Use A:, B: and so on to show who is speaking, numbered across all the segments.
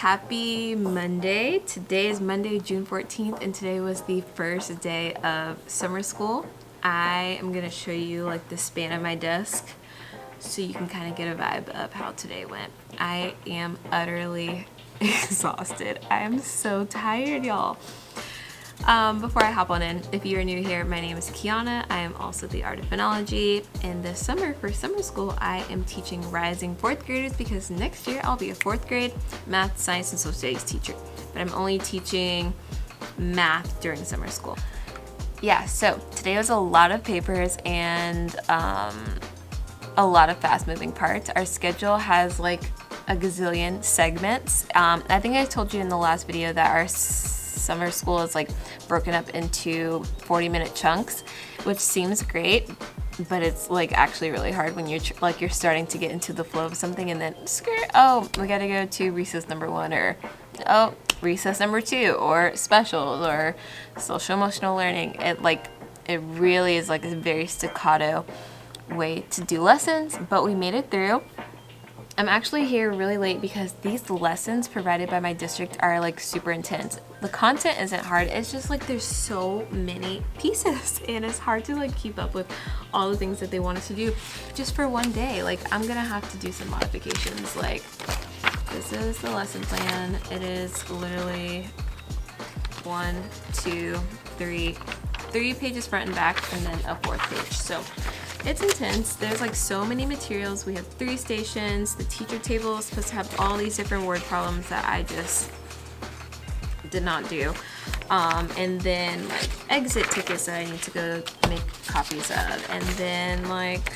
A: Happy Monday. Today is Monday, June 14th, and today was the first day of summer school. I am gonna show you like the span of my desk so you can kind of get a vibe of how today went. I am utterly exhausted. I am so tired, y'all. Before I hop on in, if you are new here, my name is Keanna. I am also the art of phonology, and this summer for summer school I am teaching rising 4th graders because next year I'll be a 4th grade math, science, and social studies teacher, but I'm only teaching math during summer school. Yeah, so today was a lot of papers and a lot of fast moving parts. Our schedule has like a gazillion segments. I think I told you in the last video that our summer school is like broken up into 40-minute chunks, which seems great, but it's like actually really hard when you're you're starting to get into the flow of something and then oh, we gotta go to recess number 1, or oh, recess number 2, or specials, or social emotional learning. It really is like a very staccato way to do lessons, but we made it through. I'm actually here really late because these lessons provided by my district are like super intense. The content isn't hard, it's just like there's so many pieces and it's hard to like keep up with all the things that they want us to do just for one day. Like I'm gonna have to do some modifications. Like this is the lesson plan. It is literally 1, 2, 3 pages front and back, and then a 4th page. So it's intense. There's like so many materials. We have 3 stations. The teacher table is supposed to have all these different word problems that I just did not do. And then like exit tickets that I need to go make copies of. And then like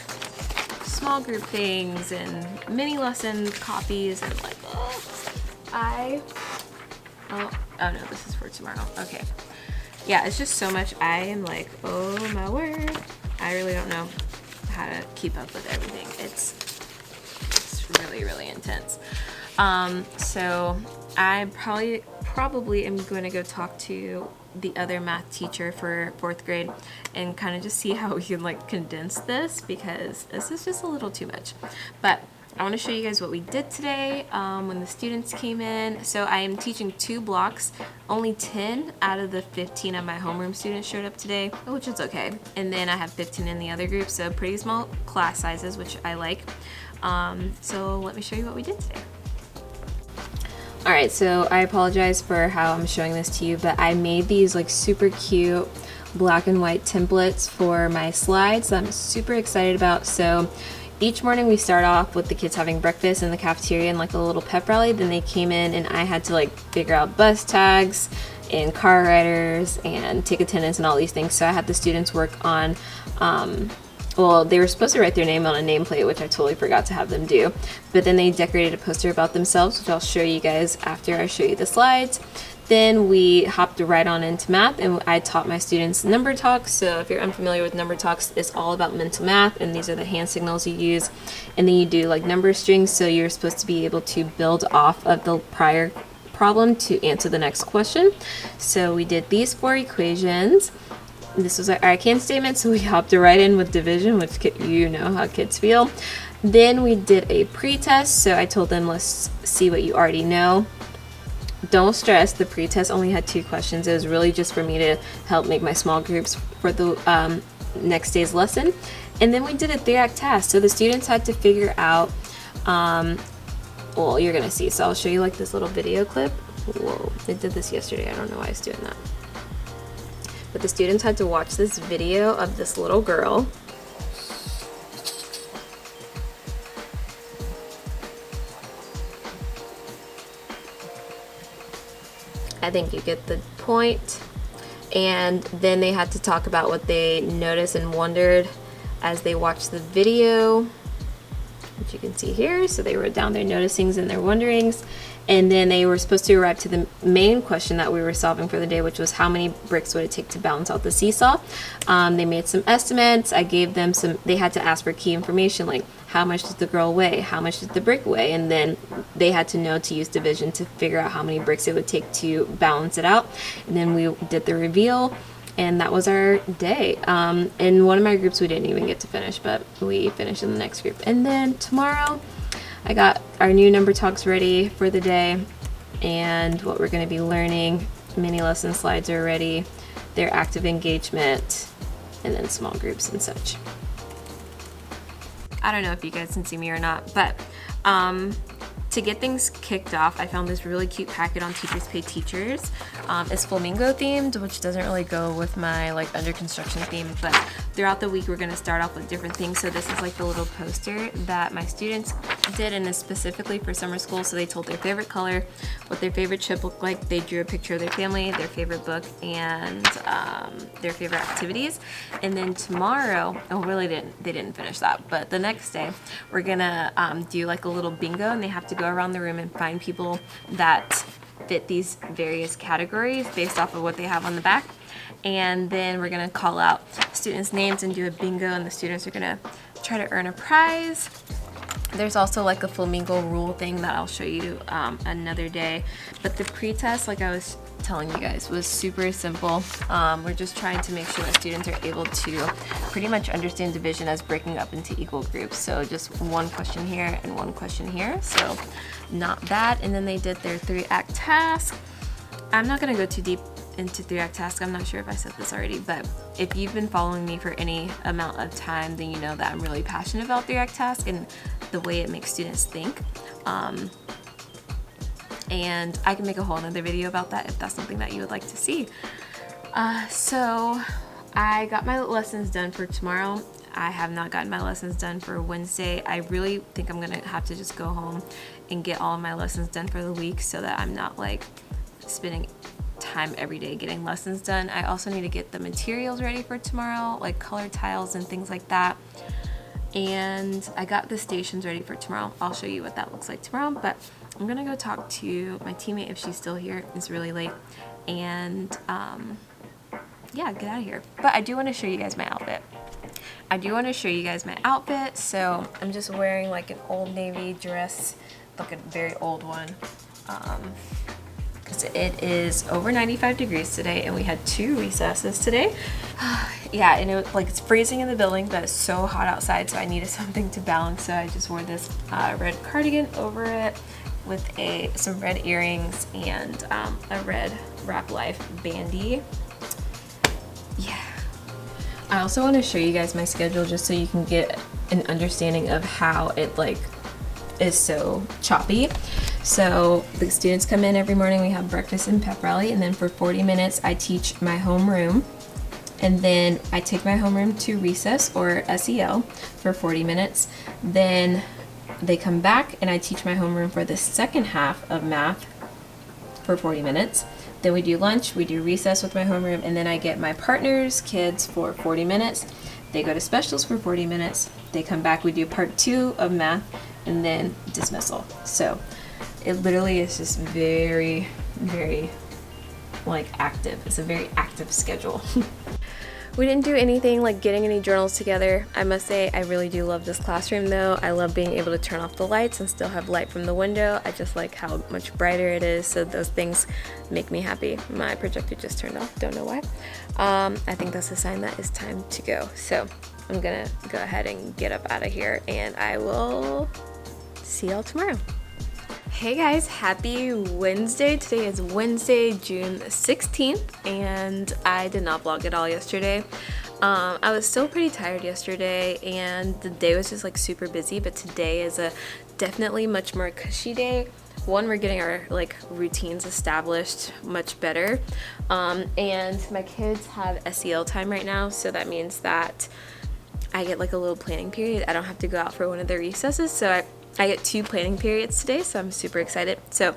A: small group things and mini lesson copies and like, oh no, this is for tomorrow. Okay. Yeah, it's just so much. I am like, oh my word. I really don't know how to keep up with everything. It's really, really intense. So I probably am going to go talk to the other math teacher for 4th grade and kind of just see how we can like condense this, because this is just a little too much. But I want to show you guys what we did today when the students came in. So I am teaching 2 blocks. Only 10 out of the 15 of my homeroom students showed up today, which is okay. And then I have 15 in the other group, so pretty small class sizes, which I like. So let me show you what we did today. Alright, so I apologize for how I'm showing this to you, but I made these like super cute black and white templates for my slides that I'm super excited about. So each morning we start off with the kids having breakfast in the cafeteria and like a little pep rally. Then they came in and I had to like figure out bus tags and car riders and take attendance and all these things. So I had the students work on, well, they were supposed to write their name on a nameplate, which I totally forgot to have them do. But then they decorated a poster about themselves, which I'll show you guys after I show you the slides. Then we hopped right on into math, and I taught my students number talks. So if you're unfamiliar with number talks, it's all about mental math, and these are the hand signals you use. And then you do like number strings, so you're supposed to be able to build off of the prior problem to answer the next question. So we did these 4 equations. This was our I can statement, so we hopped right in with division, which you know how kids feel. Then we did a pre-test, so I told them, let's see what you already know. Don't stress, the pre-test only had 2 questions. It was really just for me to help make my small groups for the next day's lesson. And then we did a 3-act task. So the students had to figure out, well, you're gonna see. So I'll show you like this little video clip. Whoa, they did this yesterday. I don't know why I was doing that. But the students had to watch this video of this little girl. I think you get the point. And then they had to talk about what they noticed and wondered as they watched the video, which you can see here. So they wrote down their noticings and their wonderings. And then they were supposed to arrive to the main question that we were solving for the day, which was how many bricks would it take to balance out the seesaw. They made some estimates. I gave them some, they had to ask for key information like how much does the girl weigh, how much does the brick weigh, and then they had to know to use division to figure out how many bricks it would take to balance it out. And then we did the reveal, and that was our day. In one of my groups we didn't even get to finish, but we finished in the next group. And then tomorrow I got our new number talks ready for the day. and what we're going to be learning. Mini lesson slides are ready, their active engagement, and then small groups and such. I don't know if you guys can see me or not, but to get things kicked off, I found this really cute packet on Teachers Pay Teachers. It's flamingo themed, which doesn't really go with my like under construction theme, but throughout the week we're gonna start off with different things. So this is like the little poster that my students did, and is specifically for summer school. So they told their favorite color, what their favorite chip looked like. They drew a picture of their family, their favorite book, and their favorite activities. And then tomorrow, oh really they didn't finish that, but the next day we're gonna do like a little bingo, and they have to go around the room and find people that fit these various categories based off of what they have on the back. And then we're gonna call out students' names and do a bingo, and the students are gonna try to earn a prize. There's also like a flamingo rule thing that I'll show you another day. But the pre-test, like I was telling you guys, was super simple. We're just trying to make sure that students are able to pretty much understand division as breaking up into equal groups. So just one question here and one question here. So not bad. And then they did their 3-act task. I'm not gonna go too deep into 3-act task. I'm not sure if I said this already, but if you've been following me for any amount of time, then you know that I'm really passionate about 3-act task and the way it makes students think. And I can make a whole another video about that if that's something that you would like to see. So I got my lessons done for tomorrow. I have not gotten my lessons done for Wednesday. I really think I'm gonna have to just go home and get all of my lessons done for the week so that I'm not like spending time every day getting lessons done. I also need to get the materials ready for tomorrow, like color tiles and things like that. And I got the stations ready for tomorrow. I'll show you what that looks like tomorrow, but I'm gonna go talk to my teammate if she's still here. It's really late. And yeah, get out of here. But I do want to show you guys my outfit. So I'm just wearing like an Old Navy dress, like a very old one. Because it is over 95 degrees today, and we had 2 recesses today. Yeah, and it's freezing in the building, but it's so hot outside, so I needed something to balance. So I just wore this red cardigan over it with some red earrings and a red Rap Life bandy. Yeah. I also want to show you guys my schedule just so you can get an understanding of how it is so choppy. So the students come in every morning, we have breakfast and pep rally, and then for 40 minutes I teach my homeroom. And then I take my homeroom to recess or SEL for 40 minutes. Then they come back and I teach my homeroom for the second half of math for 40 minutes. Then we do lunch, we do recess with my homeroom, and then I get my partner's kids for 40 minutes. They go to specials for 40 minutes. They come back, we do part 2 of math, and then dismissal. So it literally is just very, very active. It's a very active schedule. We didn't do anything like getting any journals together. I must say I really do love this classroom though. I love being able to turn off the lights and still have light from the window. I just like how much brighter it is, so those things make me happy. My projector just turned off, don't know why. I think that's a sign that it's time to go. So I'm gonna go ahead and get up out of here, and I will see y'all tomorrow. Hey guys, happy Wednesday. Today is Wednesday, June 16th, and I did not vlog at all yesterday. I was still pretty tired yesterday, and the day was just super busy, but today is a definitely much more cushy day. One, we're getting our routines established much better, and my kids have SEL time right now, so that means that I get a little planning period. I don't have to go out for one of the recesses, so I get 2 planning periods today, so I'm super excited. So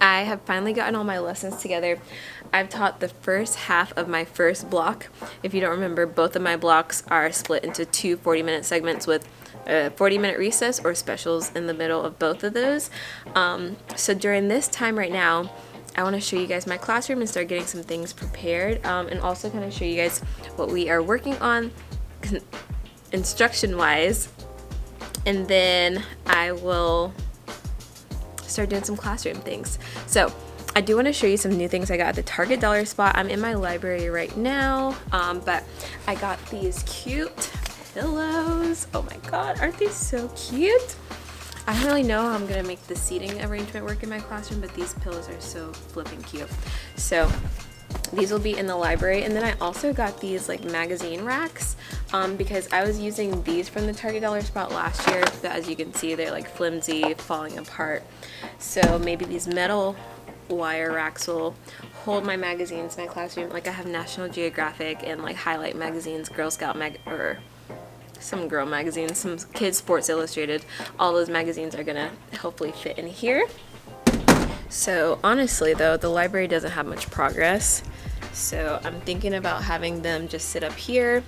A: I have finally gotten all my lessons together. I've taught the first half of my first block. If you don't remember, both of my blocks are split into 2 40-minute segments with a 40-minute recess or specials in the middle of both of those. So during this time right now, I want to show you guys my classroom and start getting some things prepared, and also kind of show you guys what we are working on instruction-wise. And then I will start doing some classroom things. So I do want to show you some new things I got at the Target dollar spot. I'm in my library right now, but I got these cute pillows. Oh my god, aren't these so cute? I don't really know how I'm gonna make the seating arrangement work in my classroom, but these pillows are so flipping cute. So these will be in the library. And then I also got these like magazine racks because I was using these from the Target dollar spot last year, but as you can see, they're like flimsy, falling apart. So maybe these metal wire racks will hold my magazines in my classroom. Like I have National Geographic and like Highlight magazines, Girl Scout or some girl magazines, some Kids Sports Illustrated. All those magazines are gonna hopefully fit in here. So honestly though, the library doesn't have much progress. So I'm thinking about having them just sit up here.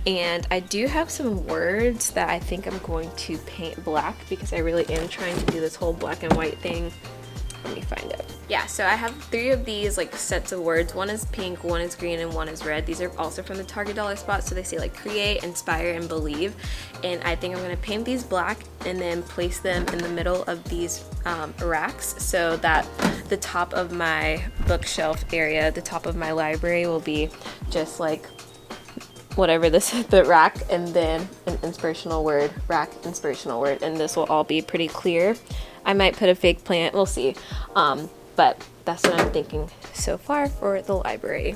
A: And I do have some words that I think I'm going to paint black because I really am trying to do this whole black and white thing. Let me find it. Yeah, so I have 3 of these like sets of words. One is pink, one is green, and one is red. These are also from the Target dollar spot, so they say like create, inspire, and believe. And I think I'm gonna paint these black and then place them in the middle of these racks so that the top of my bookshelf area, the top of my library will be just like whatever this is, the rack, and then an inspirational word, rack, inspirational word, and this will all be pretty clear. I might put a fake plant, we'll see. But that's what I'm thinking so far for the library.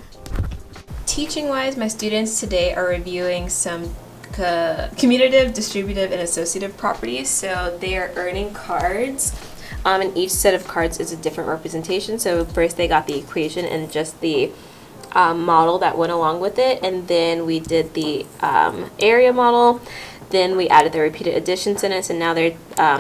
A: Teaching-wise, my students today are reviewing some commutative, distributive, and associative properties. So they are earning cards, and each set of cards is a different representation. So first they got the equation and just the model that went along with it, and then we did the area model. Then we added the repeated addition sentence, and now they're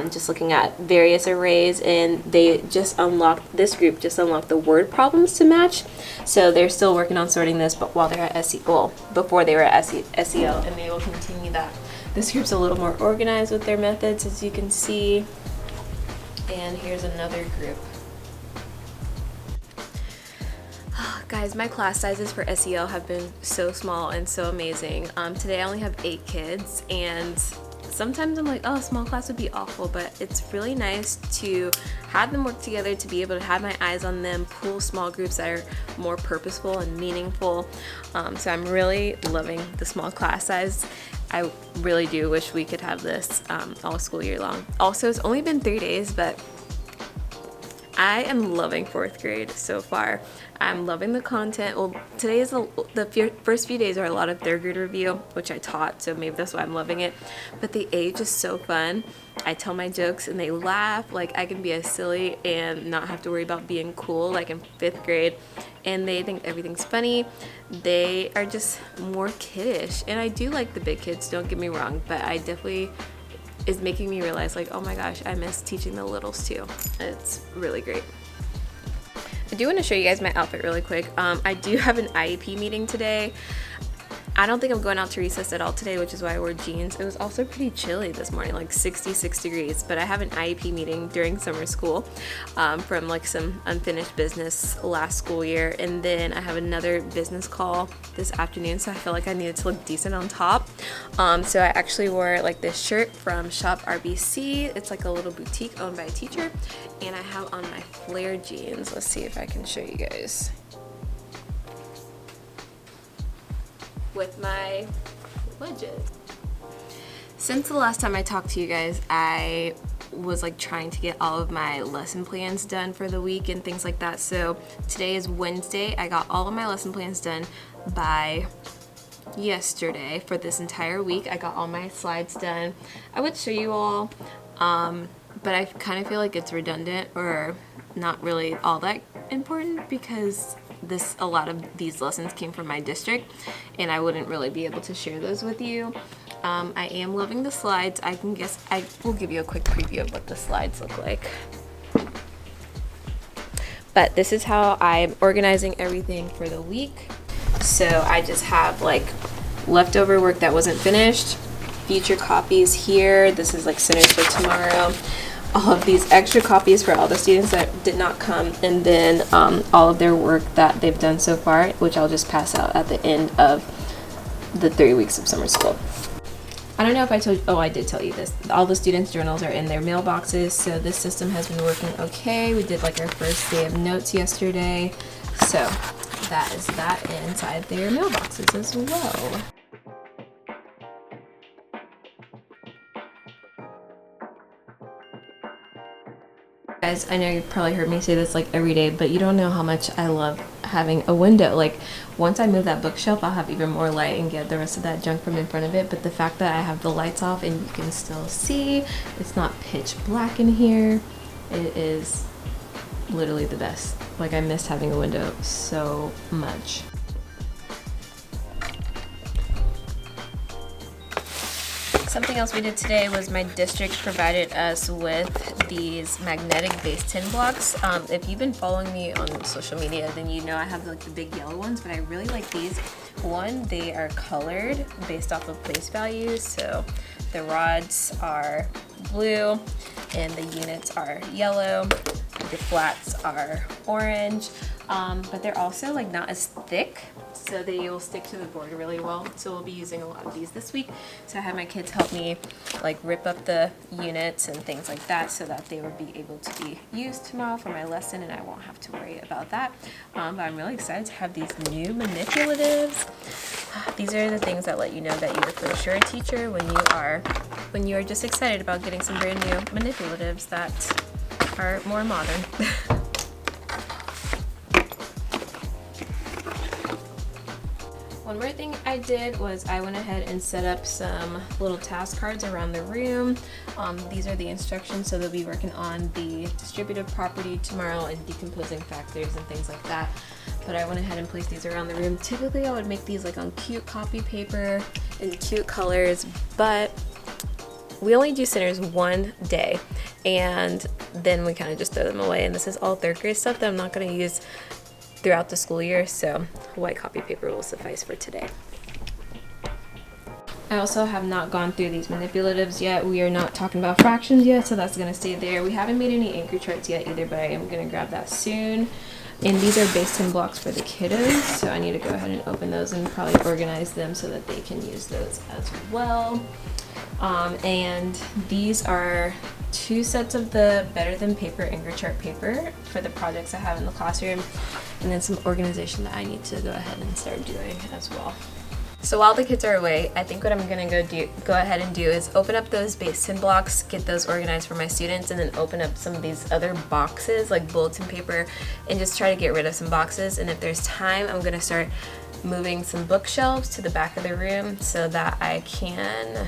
A: just looking at various arrays, and they just unlocked, this group just unlocked the word problems to match. So they're still working on sorting this, but while they're at SEL, before they were at SEL, and they will continue that. This group's a little more organized with their methods, as you can see. And here's another group. Guys, my class sizes for SEL have been so small and so amazing. Today I only have 8 kids, and sometimes I'm like, oh, small class would be awful, but it's really nice to have them work together, to be able to have my eyes on them, pull small groups that are more purposeful and meaningful. So I'm really loving the small class size. I really do wish we could have this all school year long. Also, it's only been 3 days, but I am loving 4th grade so far. I'm loving the content. Well, today is the first few days are a lot of 3rd grade review, which I taught, so maybe that's why I'm loving it. But the age is so fun. I tell my jokes and they laugh. Like, I can be as silly and not have to worry about being cool like in 5th grade. And they think everything's funny. They are just more kiddish. And I do like the big kids, don't get me wrong, but I definitely is making me realize, like, oh my gosh, I miss teaching the littles too. It's really great. I do want to show you guys my outfit really quick. I do have an IEP meeting today. I don't think I'm going out to recess at all today, which is why I wore jeans. It was also pretty chilly this morning, like 66 degrees, but I have an IEP meeting during summer school from like some unfinished business last school year, and then I have another business call this afternoon, so I feel like I needed to look decent on top. So I actually wore like this shirt from Shop RBC. It's like a little boutique owned by a teacher, and I have on my flare jeans. Let's see if I can show you guys. With my wedges. Since the last time I talked to you guys, I was like trying to get all of my lesson plans done for the week and things like that. So today is Wednesday. I got all of my lesson plans done by yesterday for this entire week. I got all my slides done. I would show you all, but I kind of feel like it's redundant or not really all that important because a lot of these lessons came from my district and I wouldn't really be able to share those with you. I am loving the slides. I will give you a quick preview of what the slides look like. But this is how I'm organizing everything for the week. So I just have like leftover work that wasn't finished, future copies here. This is like centers for tomorrow. All of these extra copies for all the students that did not come, and then all of their work that they've done so far, which I'll just pass out at the end of the 3 weeks of summer school. I don't know if I told you, oh, I did tell you this. All the students' journals are in their mailboxes, so this system has been working okay. We did like our first day of notes yesterday, so that is that inside their mailboxes as well. Guys, I know you've probably heard me say this like every day, but you don't know how much I love having a window. Like, once I move that bookshelf, I'll have even more light and get the rest of that junk from in front of it. But the fact that I have the lights off and you can still see, it's not pitch black in here, it is literally the best. Like, I miss having a window so much. Something else we did today was my district provided us with these magnetic base tin blocks. If you've been following me on social media, then you know I have like the big yellow ones, but I really like these. One, they are colored based off of place value, so the rods are blue and the units are yellow, the flats are orange, but they're also like not as thick, so they will stick to the board really well. So we'll be using a lot of these this week. So I had my kids help me like rip up the units and things like that so that they would be able to be used tomorrow for my lesson and I won't have to worry about that. But I'm really excited to have these new manipulatives. These are the things that let you know that you're for sure a teacher when you are just excited about getting some brand new manipulatives that are more modern. One more thing I did was I went ahead and set up some little task cards around the room. These are the instructions, so they'll be working on the distributive property tomorrow and decomposing factors and things like that. But I went ahead and placed these around the room. Typically I would make these like on cute copy paper in cute colors, but we only do centers one day and then we kind of just throw them away. And this is all third grade stuff that I'm not going to use throughout the school year, so white copy paper will suffice for today. I also have not gone through these manipulatives yet. We are not talking about fractions yet, so that's going to stay there. We haven't made any anchor charts yet either, but I am going to grab that soon. And these are base tin blocks for the kiddos, so I need to go ahead and open those and probably organize them so that they can use those as well. And these are 2 sets of the Better Than Paper anchor chart paper for the projects I have in the classroom, and then some organization that I need to go ahead and start doing as well. So while the kids are away, I think what I'm gonna go ahead and do is open up those base tin blocks, get those organized for my students, and then open up some of these other boxes like bulletin paper and just try to get rid of some boxes. And if there's time, I'm gonna start moving some bookshelves to the back of the room so that I can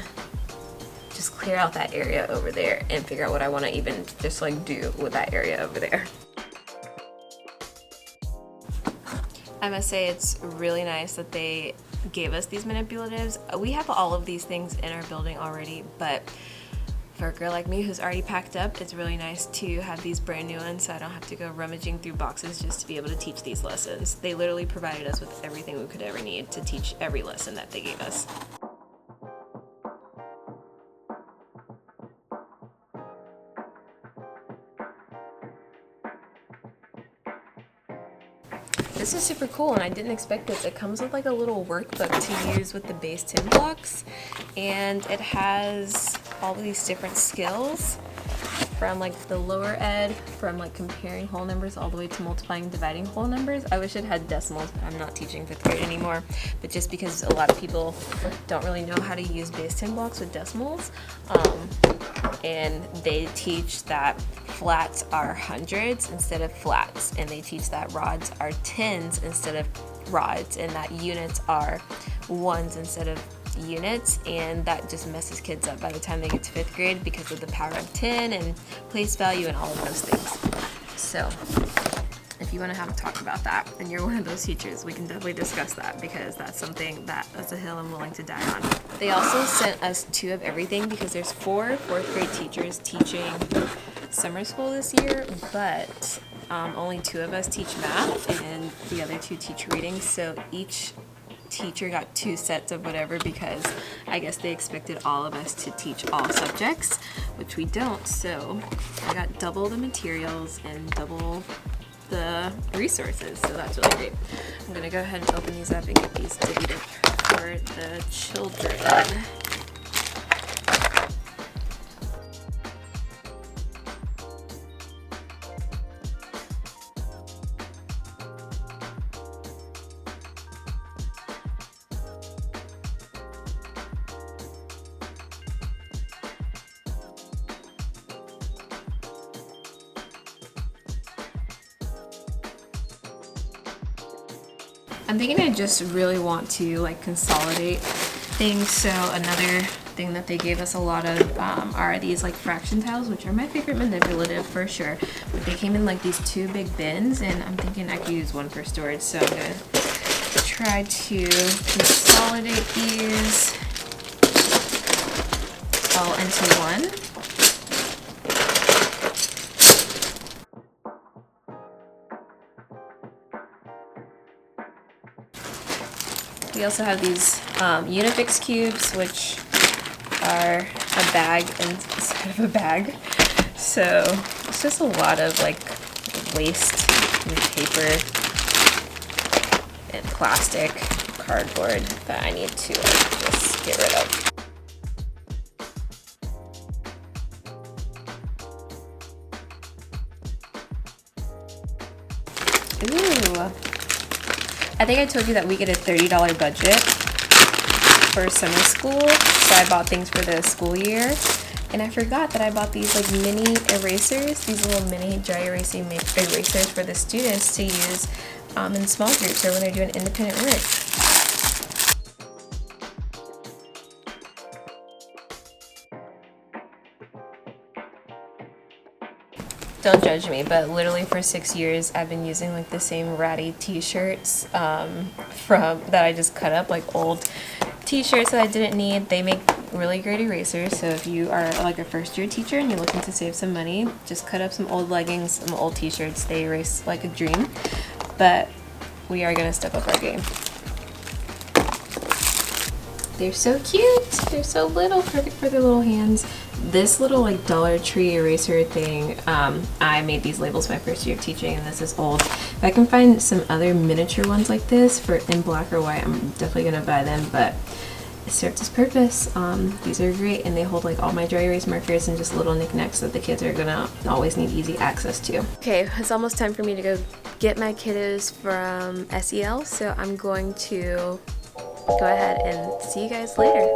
A: just clear out that area over there and figure out what I want to even just like do with that area over there. I must say it's really nice that they gave us these manipulatives. We have all of these things in our building already, but for a girl like me who's already packed up, it's really nice to have these brand new ones so I don't have to go rummaging through boxes just to be able to teach these lessons. They literally provided us with everything we could ever need to teach every lesson that they gave us. This is super cool and I didn't expect this. It comes with like a little workbook to use with the base tin blocks, and it has all of these different skills from like the lower ed, from like comparing whole numbers all the way to multiplying and dividing whole numbers. I wish it had decimals, but I'm not teaching 5th grade anymore. But just because a lot of people don't really know how to use base tin blocks with decimals, and they teach that flats are hundreds instead of flats, and they teach that rods are tens instead of rods, and that units are ones instead of units, and that just messes kids up by the time they get to 5th grade because of the power of 10 and place value and all of those things. So if you want to have a talk about that and you're one of those teachers, we can definitely discuss that, because that's a hill I'm willing to die on. They also sent us 2 of everything because there's 4 4th grade teachers teaching summer school this year, but only 2 of us teach math and the other 2 teach reading, so each teacher got 2 sets of whatever because I guess they expected all of us to teach all subjects, which we don't, so I got double the materials and double the resources, so that's really great. I'm gonna go ahead and open these up and get these divvied up for the children. I'm thinking I just really want to like consolidate things. So another thing that they gave us a lot of are these like fraction tiles, which are my favorite manipulative for sure. But they came in like these 2 big bins, and I'm thinking I could use one for storage. So I'm gonna try to consolidate these all into one. We also have these Unifix cubes, which are a bag inside of a bag. So it's just a lot of like waste and paper and plastic, cardboard that I need to just get rid of. Ooh. I think I told you that we get a $30 budget for summer school, so I bought things for the school year. And I forgot that I bought these like mini erasers, these little mini dry erasing erasers for the students to use in small groups or when they're doing independent work. Don't judge me, but literally for 6 years I've been using like the same ratty t-shirts from that I just cut up, like old t-shirts that I didn't need. They make really great erasers, so if you are like a first year teacher and you're looking to save some money, just cut up some old leggings, some old t-shirts. They erase like a dream. But we are gonna step up our game. They're so cute. They're so little, perfect for their little hands. This little like Dollar Tree eraser thing, I made these labels my first year of teaching, and this is old. If I can find some other miniature ones like this for in black or white, I'm definitely gonna buy them, but it served its purpose. These are great, and they hold like all my dry erase markers and just little knickknacks that the kids are gonna always need easy access to. Okay, it's almost time for me to go get my kiddos from SEL, so I'm going to go ahead and see you guys later.